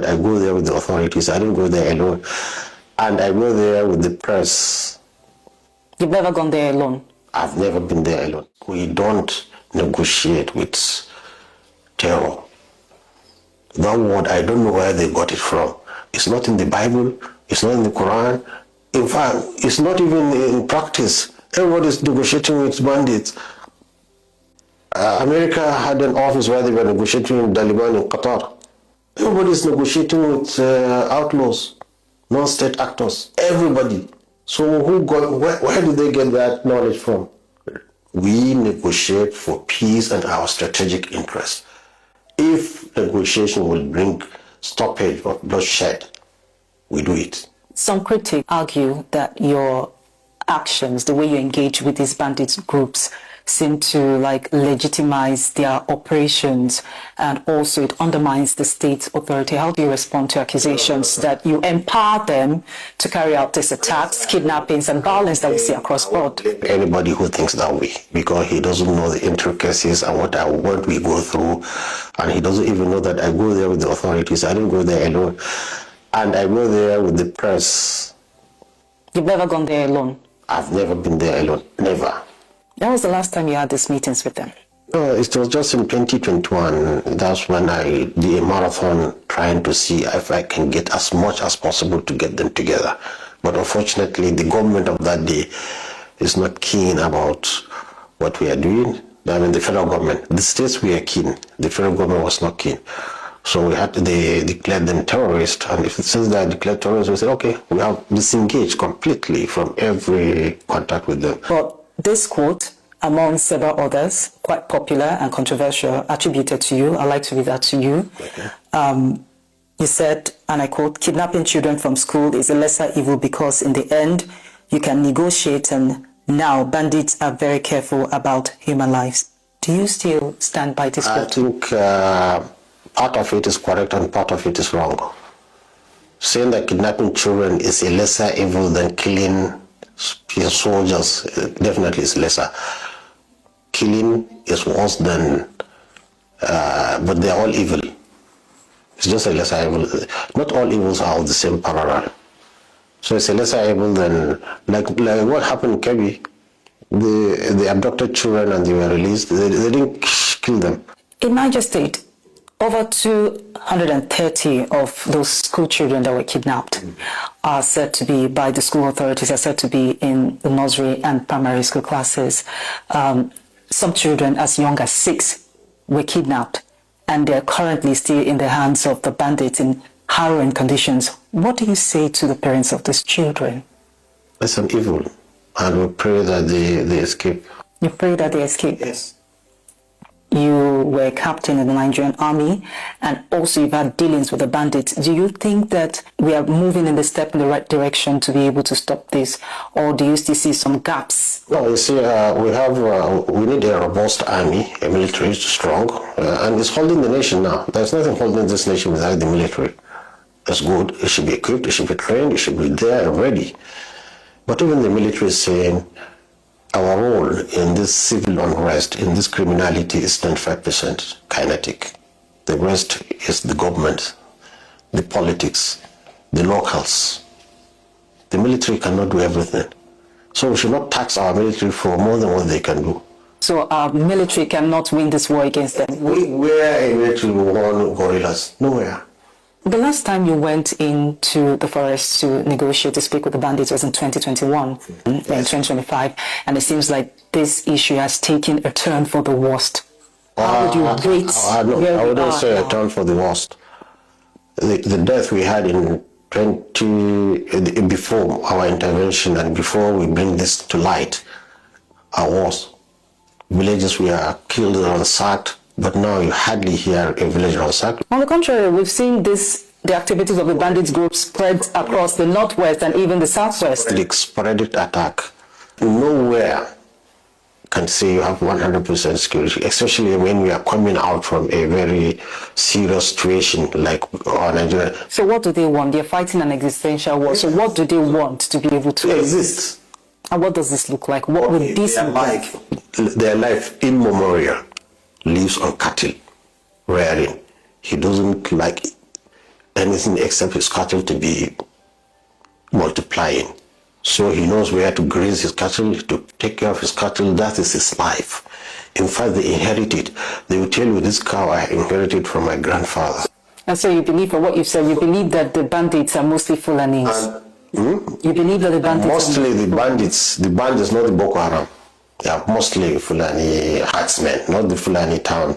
I go there with the authorities. I don't go there alone. And I go there with the press. You've never gone there alone? I've never been there alone. We don't negotiate with terror. That word, I don't know where they got it from. It's not in the Bible. It's not in the Quran. In fact, it's not even in practice. Everybody's negotiating with bandits. America had an office where they were negotiating with Taliban in Qatar. Everybody's negotiating with outlaws, non-state actors, everybody. So where did they get that knowledge from? We negotiate for peace and our strategic interests. If negotiation will bring stoppage of bloodshed, we do it. Some critics argue that your actions, the way you engage with these bandit groups, seem to legitimize their operations, and also it undermines the state authority. How do you respond to accusations that you empower them to carry out these attacks, kidnappings, and violence that we see across board? Anybody who thinks that way, because he doesn't know the intricacies and what we go through, and he doesn't even know that I go there with the authorities. I don't go there alone, and I go there with the press. You've never gone there alone? I've never been there alone, never. When was the last time you had these meetings with them? It was just in 2021. That's when I did a marathon trying to see if I can get as much as possible to get them together. But unfortunately, the government of that day is not keen about what we are doing. I mean, the federal government. The states were keen. The federal government was not keen. So they declared them terrorists. And if it says that I declared terrorists, we said, okay, we have disengaged completely from every contact with them. But this quote, among several others, quite popular and controversial, attributed to you. I'd like to read that to you. Okay. You said, and I quote, "Kidnapping children from school is a lesser evil because in the end, you can negotiate, and now bandits are very careful about human lives." Do you still stand by this quote? I think part of it is correct and part of it is wrong. Saying that kidnapping children is a lesser evil than killing soldiers definitely is lesser. Killing is worse than, but they're all evil. It's just a lesser evil. Not all evils are of the same parallel. So it's a lesser evil than, like what happened in Kebbi. They abducted children and they were released. They didn't kill them. In Niger State, over 230 of those school children that were kidnapped are said to be, by the school authorities, are said to be in the nursery and primary school classes. Some children as young as 6 were kidnapped, and they're currently still in the hands of the bandits in harrowing conditions. What do you say to the parents of these children? It's an evil, and we pray that they escape. You pray that they escape? Yes. You were a captain in the Nigerian army, and also you've had dealings with the bandits. Do you think that we are moving in the right direction to be able to stop this, or do you still see some gaps? Well, you see, we need a robust army, a military strong, and it's holding the nation now. There's nothing holding this nation without the military. That's good. It should be equipped, it should be trained, it should be there and ready. But even the military is saying, our role in this civil unrest, in this criminality, is 95% kinetic. The rest is the government, the politics, the locals. The military cannot do everything. So we should not tax our military for more than what they can do. So our military cannot win this war against them? Where a military will won guerrillas? Nowhere. The last time you went into the forest to negotiate, to speak with the bandits, was in 2021, in 2025, and it seems like this issue has taken a turn for the worst. How would you rate? I wouldn't say a turn for the worst. The death we had in before our intervention and before we bring this to light are worse. Villages were killed and ransacked. But now you hardly hear a village ransacked. On the contrary, we've seen the activities of the bandits group spread across the northwest and even the southwest. The sporadic attack. Nowhere can say you have 100% security, especially when we are coming out from a very serious situation like Nigeria. So what do they want? They're fighting an existential war. So what do they want to be able to exist? And what does this look like? What would this look like? Their life immemorial lives on cattle, rearing. He doesn't like anything except his cattle to be multiplying. So he knows where to graze his cattle, to take care of his cattle. That is his life. In fact, they inherit it. They will tell you, this cow I inherited from my grandfather. And so you believe, from what you said, you believe that the bandits are mostly Fulanis. You believe that the bandits Mostly the bandits, not the Boko Haram. They are mostly Fulani herdsmen, not the Fulani town.